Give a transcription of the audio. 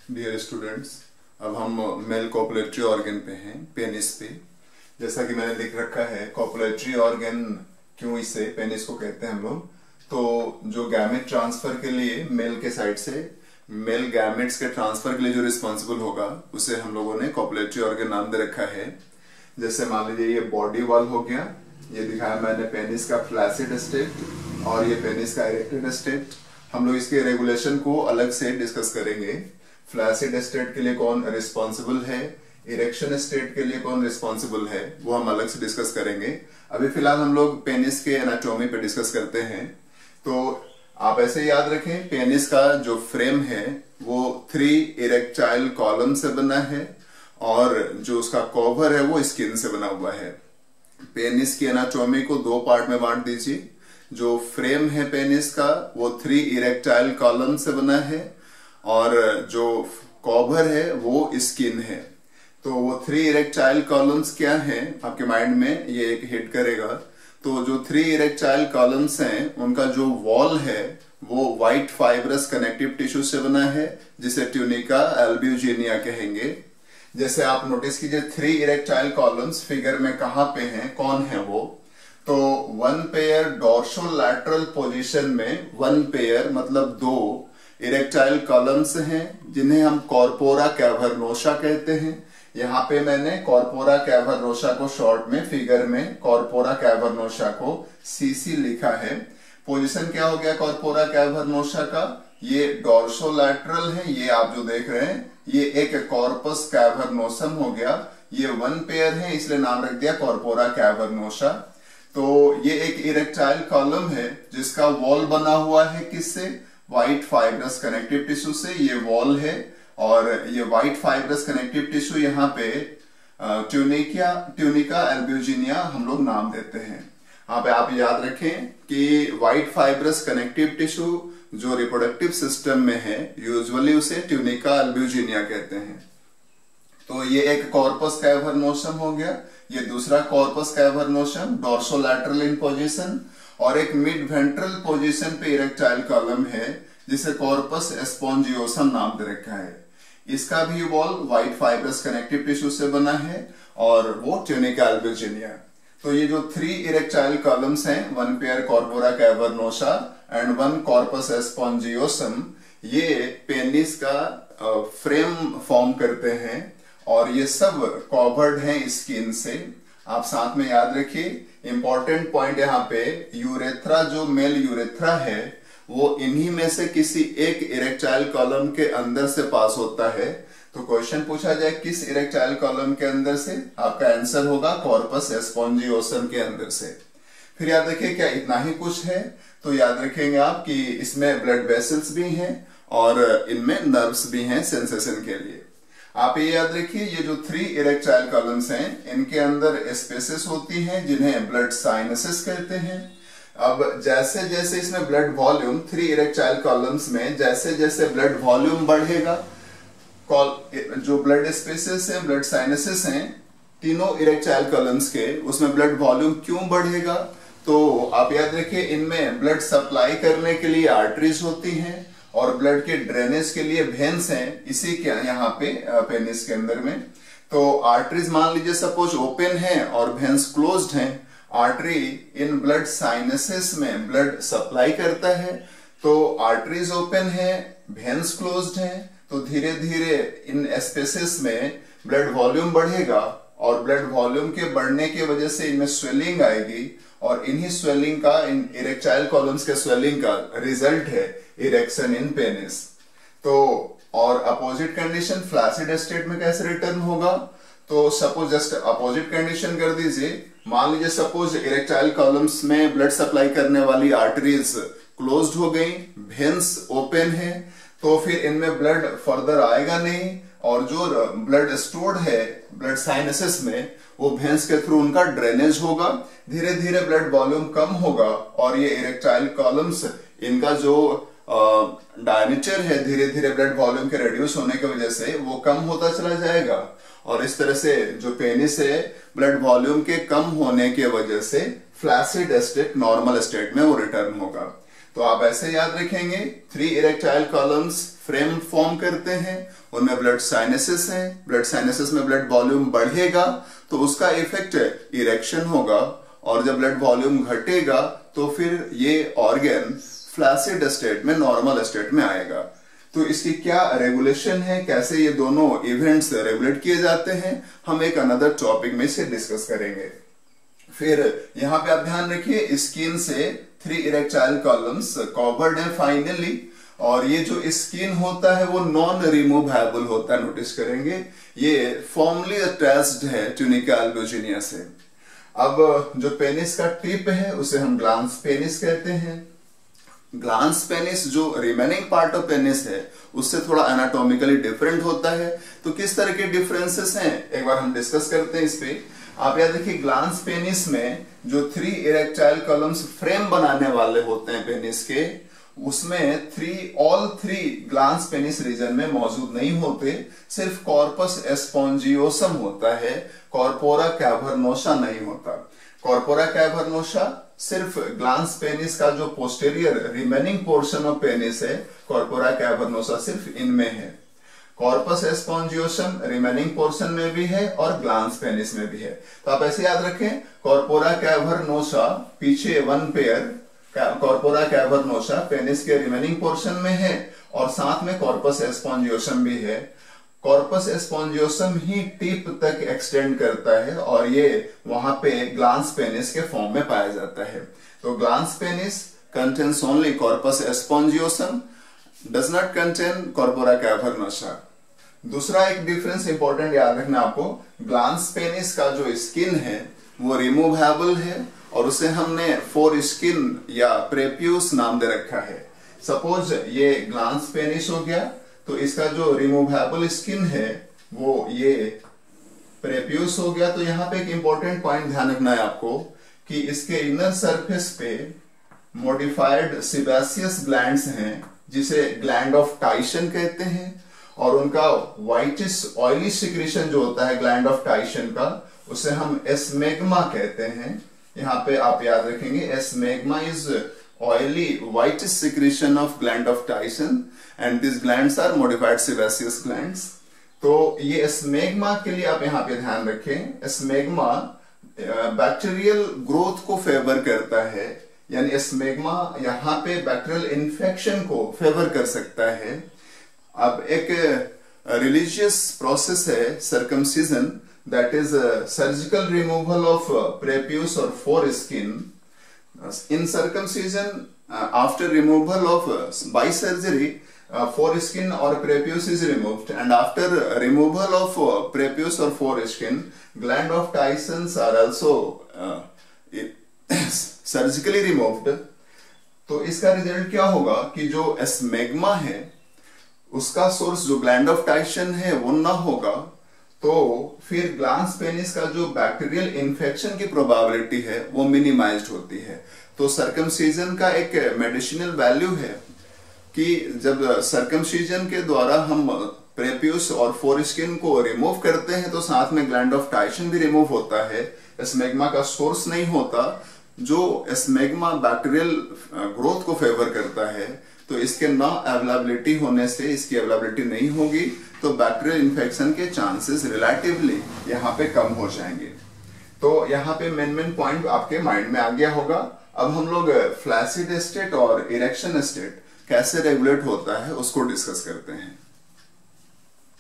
Dear students, अब हम mail copulatory organ पे हैं, पेनिस पे। जैसा कि मैंने लिख रखा है, कॉपुलेटरी ऑर्गन क्यों इसे पेनिस को कहते हैं हम लोग। तो जो गैमेट ट्रांसफर के लिए मेल के साइड से मेल गैमेट्स के ट्रांसफर के लिए जो रिस्पॉन्सिबल होगा उसे हम लोगों ने कॉपुलेटरी ऑर्गन नाम दे रखा है। जैसे मान लीजिए ये बॉडी वॉल हो गया, ये दिखाया मैंने पेनिस का फ्लैसिड स्टेट और ये पेनिस का इरेक्टेड स्टेट। हम लोग इसके रेगुलेशन को अलग से डिस्कस करेंगे। फ्लैसिड स्टेट के लिए कौन रिस्पॉन्सिबल है, इरेक्शन स्टेट के लिए कौन रिस्पॉन्सिबल है, वो हम अलग से डिस्कस करेंगे। अभी फिलहाल हम लोग पेनिस के एनाटॉमी पे डिस्कस करते हैं। तो आप ऐसे याद रखें, पेनिस का जो फ्रेम है वो 3 इरेक्टाइल कॉलम से बना है और जो उसका कवर है वो स्किन से बना हुआ है। पेनिस की एनाटॉमी को 2 पार्ट में बांट दीजिए। जो फ्रेम है पेनिस का वो 3 इरेक्टाइल कॉलम से बना है और जो कवर है वो स्किन है। तो वो 3 इरेक्टाइल कॉलम्स क्या हैं, आपके माइंड में ये एक हिट करेगा। तो जो 3 इरेक्टाइल कॉलम्स हैं उनका जो वॉल है वो व्हाइट फाइब्रस कनेक्टिव टिश्यू से बना है, जिसे ट्यूनिका एल्ब्यूजिनिया कहेंगे। जैसे आप नोटिस कीजिए 3 इरेक्टाइल कॉलम्स फिगर में कहां पे हैं, कौन है वो। तो 1 पेयर डोर्सोलैटरल पोजीशन में 1 पेयर मतलब 2 इरेक्टाइल कॉलम्स हैं जिन्हें हम कॉर्पोरा कैवर्नोसा कहते हैं। यहाँ पे मैंने कॉर्पोरा कैवर्नोसा को शॉर्ट में फिगर में कॉर्पोरा कैवर्नोसा को सीसी लिखा है। पोजीशन क्या हो गया कॉर्पोरा कैवर्नोसा का, ये डोर्सोलैटरल है, ये आप जो देख रहे हैं ये एक कॉर्पस कैवर्नोसम हो गया। ये 1 पेयर है इसलिए नाम रख दिया कॉर्पोरा कैवर्नोसा। तो ये एक इरेक्टाइल कॉलम है जिसका वॉल बना हुआ है किससे, व्हाइट फाइब्रस कनेक्टिव टिश्यू से। ये वॉल है और ये व्हाइट फाइब्रस कनेक्टिव टिश्यू यहाँ पे ट्यूनिका एल्ब्यूजिनिया हम लोग नाम देते हैं। यहाँ पे आप याद रखें कि व्हाइट फाइब्रस कनेक्टिव टिश्यू जो रिप्रोडक्टिव सिस्टम में है यूजुअली उसे ट्यूनिका एल्ब्यूजिनिया कहते हैं। तो ये एक कॉर्पस कैवर्नोसम हो गया, ये दूसरा कॉर्पस कैवर्नोसम डोर्सोलैटरल इन पोजीशन, और एक मिड वेंट्रल पोजीशन पे इरेक्टाइल कॉलम है जिसे कॉर्पस स्पॉन्जियोसम नाम दे रखा है। इसका भी wall white fibrous connective tissue से बना है और वो ट्यूनिका एल्ब्यूजिनिया। तो ये जो 3 इरेक्टाइल कॉलम्स हैं, 1 pair corpora cavernosa and 1 corpus spongiosum, ये पेनिस का फ्रेम फॉर्म करते हैं और ये सब कवर्ड हैं स्किन से। आप साथ में याद रखिए इंपॉर्टेंट पॉइंट यहाँ पे, यूरेथ्रा जो मेल यूरेथ्रा है वो इन्हीं में से किसी एक इरेक्टाइल कॉलम के अंदर से पास होता है। तो क्वेश्चन पूछा जाए किस इरेक्टाइल कॉलम के अंदर से, आपका आंसर होगा कॉर्पस स्पॉन्जियोसम के अंदर से। फिर याद रखिए क्या इतना ही कुछ है, तो याद रखेंगे आप कि इसमें ब्लड वेसल्स भी हैं और इनमें नर्व्स भी हैं सेंसेशन के लिए। आप ये याद रखिए ये जो 3 इरेक्टाइल कॉलम्स हैं इनके अंदर स्पेसेस होती हैं जिन्हें ब्लड साइनसेस कहते हैं। अब जैसे जैसे इसमें ब्लड वॉल्यूम 3 इरेक्टाइल कॉलम्स में जैसे जैसे ब्लड वॉल्यूम बढ़ेगा, जो ब्लड स्पेसेस हैं ब्लड साइनसेस हैं तीनों इरेक्टाइल कॉलम्स के, उसमें ब्लड वॉल्यूम क्यों बढ़ेगा, तो आप याद रखिए इनमें ब्लड सप्लाई करने के लिए आर्टरीज होती हैं और ब्लड के ड्रेनेज के लिए वेन्स हैं इसी के यहाँ पे पेनिस के अंदर में। तो आर्टरीज मान लीजिए सपोज ओपन है और वेन्स क्लोज्ड हैं। आर्टरी इन ब्लड साइनसेस में ब्लड सप्लाई करता है, तो आर्टरीज ओपन है, वेन्स क्लोज्ड हैं, तो धीरे धीरे इन स्पेसेस में ब्लड वॉल्यूम बढ़ेगा और ब्लड वॉल्यूम के बढ़ने की वजह से इनमें स्वेलिंग आएगी और इन्हीं स्वेलिंग का, इन इरेक्टाइल कॉलम्स के स्वेलिंग का रिजल्ट है इरेक्शन इन पेनिस। तो और अपोजिट कंडीशन फ्लैसिड स्टेट में कैसे रिटर्न होगा, तो सपोज जस्ट अपोजिट कंडीशन कर दीजिए। मान लीजिए सपोज इरेक्टाइल कॉलम्स में ब्लड सप्लाई करने वाली आर्टरीज क्लोज्ड हो गई, वेन्स ओपन है, तो फिर इनमें ब्लड फर्दर आएगा नहीं और जो ब्लड स्टोर्ड है ब्लड साइनसेस में वो वेन्स के थ्रू उनका ड्रेनेज होगा। धीरे धीरे ब्लड वॉल्यूम कम होगा और ये इरेक्टाइल कॉलम्स इनका जो डायमीटर है धीरे धीरे ब्लड वॉल्यूम के रिड्यूस होने की वजह से वो कम होता चला जाएगा और इस तरह से जो पेनिस है ब्लड वॉल्यूम के कम होने की वजह से फ्लैसिड स्टेट नॉर्मल स्टेट में वो रिटर्न होगा। तो आप ऐसे याद रखेंगे, 3 इरेक्टाइल कॉलम्स फ्रेम फॉर्म करते हैं, उनमें ब्लड साइनसेस हैं, ब्लड साइनसेस में ब्लड वॉल्यूम बढ़ेगा तो उसका इफेक्ट इरेक्शन होगा, और जब ब्लड वॉल्यूम घटेगा तो फिर ये ऑर्गन फ्लैसिड स्टेट में, नॉर्मल स्टेट में आएगा। तो इसकी क्या रेगुलेशन है, कैसे ये दोनों इवेंट्स रेगुलेट किए जाते हैं, हम एक अनदर टॉपिक में से डिस्कस करेंगे। फिर यहां पे आप ध्यान रखिए, स्किन से 3 इरेक्टाइल कॉलम्स कवर्ड है फाइनली, और ये जो स्किन होता है वो नॉन रिमूवेबल होता है, नोटिस करेंगे ये फॉर्मली अटैच्ड है ट्यूनिका अल्बुजिनिया से। अब जो पेनिस का टिप है उसे हम ग्लांस पेनिस कहते हैं। ग्लांस पेनिस जो रिमेनिंग पार्ट ऑफ पेनिस है उससे थोड़ा एनाटॉमिकली डिफरेंट होता है। तो किस तरह के डिफरेंसेस हैं एक बार हम डिस्कस करते हैं इस पे। आप याद देखिए, ग्लांस पेनिस में जो 3 इरेक्टाइल कॉलम्स फ्रेम बनाने वाले होते हैं पेनिस के, उसमें ऑल 3 ग्लांस पेनिस रीजन में मौजूद नहीं होते, सिर्फ कॉर्पस एस्पोंजियोसम होता है, कॉर्पोरा कैवर्नोसा नहीं होता। कॉर्पोरा कैवर्नोसा सिर्फ ग्लांस पेनिस का जो posterior remaining portion of penis है, कॉर्पोरा कैवर्नोसा सिर्फ इनमें है। कॉर्पस एस्पोंजियोसम रिमेनिंग पोर्शन में भी है और ग्लांस पेनिस में भी है। तो आप ऐसे याद रखें, कॉर्पोरा कैवर्नोसा पीछे 1 पेयर कॉर्पोरा कैवर्नोसा पेनिस के रिमेनिंग पोर्शन में है, और साथ में कॉर्पस एस्पोंजियोसम भी है। कॉर्पस एस्पोंजियोसम ही टिप तक एक्सटेंड करता है और ये वहां पे ग्लांस पेनिस के फॉर्म में पाया जाता है। तो glans penis contains only corpus spongiosum, does not contain corpora cavernosa. दूसरा एक डिफरेंस इंपॉर्टेंट याद रखना आपको, ग्लांस पेनिस का जो स्किन है वो रिमूवेबल है और उसे हमने फोर स्किन या प्रेप्यूस नाम दे रखा है। सपोज ये ग्लांस पेनिस हो गया तो इसका जो रिमूवेबल स्किन है वो ये प्रेप्यूस हो गया। तो यहाँ पे एक इंपॉर्टेंट पॉइंट ध्यान रखना है आपको कि इसके इनर सरफेस पे मॉडिफाइड सिबेसियस ग्लैंड्स हैं जिसे ग्लैंड ऑफ टाइसन कहते हैं, और उनका व्हाइटिश ऑयली सिक्रीशन जो होता है ग्लैंड ऑफ टाइसन का उसे हम एस्मेग्मा कहते हैं। यहाँ पे आप याद रखेंगे, एस्मेग्मा is oily white secretion of gland of Tyson and these glands are modified sebaceous glands। तो ये स्मेग्मा के लिए आप यहाँ पे ध्यान रखें, स्मेग्मा बैक्टीरियल ग्रोथ को फेवर करता है, यानी स्मेग्मा यहाँ पे बैक्टीरियल इन्फेक्शन को फेवर कर सकता है। अब एक रिलीजियस प्रोसेस है circumcision, that is surgical removal of prepuce और foreskin. In circumcision, after removal of by surgery, foreskin or prepuce is removed, and after removal of prepuce or foreskin, gland of Tyson's are also surgically removed। तो इसका result क्या होगा कि जो एस्मेग्मा है उसका source जो ग्लैंड ऑफ टाइसन है वो ना होगा, तो फिर ग्लांस पेनिस का जो बैक्टीरियल इन्फेक्शन की प्रोबेबिलिटी है वो मिनिमाइज्ड होती है। तो सर्कमसिजन का एक मेडिसिनल वैल्यू है कि जब सर्कमसिजन के द्वारा हम प्रेप्यूस और फोरस्किन को रिमूव करते हैं तो साथ में ग्लैंड ऑफ टाइसन भी रिमूव होता है, एस्मेग्मा का सोर्स नहीं होता। जो एस्मेग्मा बैक्टीरियल ग्रोथ को फेवर करता है, तो इसके ना अवेलेबिलिटी होने से, इसकी अवेलेबिलिटी नहीं होगी तो बैक्टीरियल इन्फेक्शन के चांसेस रिलेटिवली यहाँ पे कम हो जाएंगे। तो यहाँ पे मेन पॉइंट आपके माइंड में आ गया होगा। अब हम लोग फ्लैसिड स्टेट और इरेक्शन स्टेट कैसे रेगुलेट होता है उसको डिस्कस करते हैं।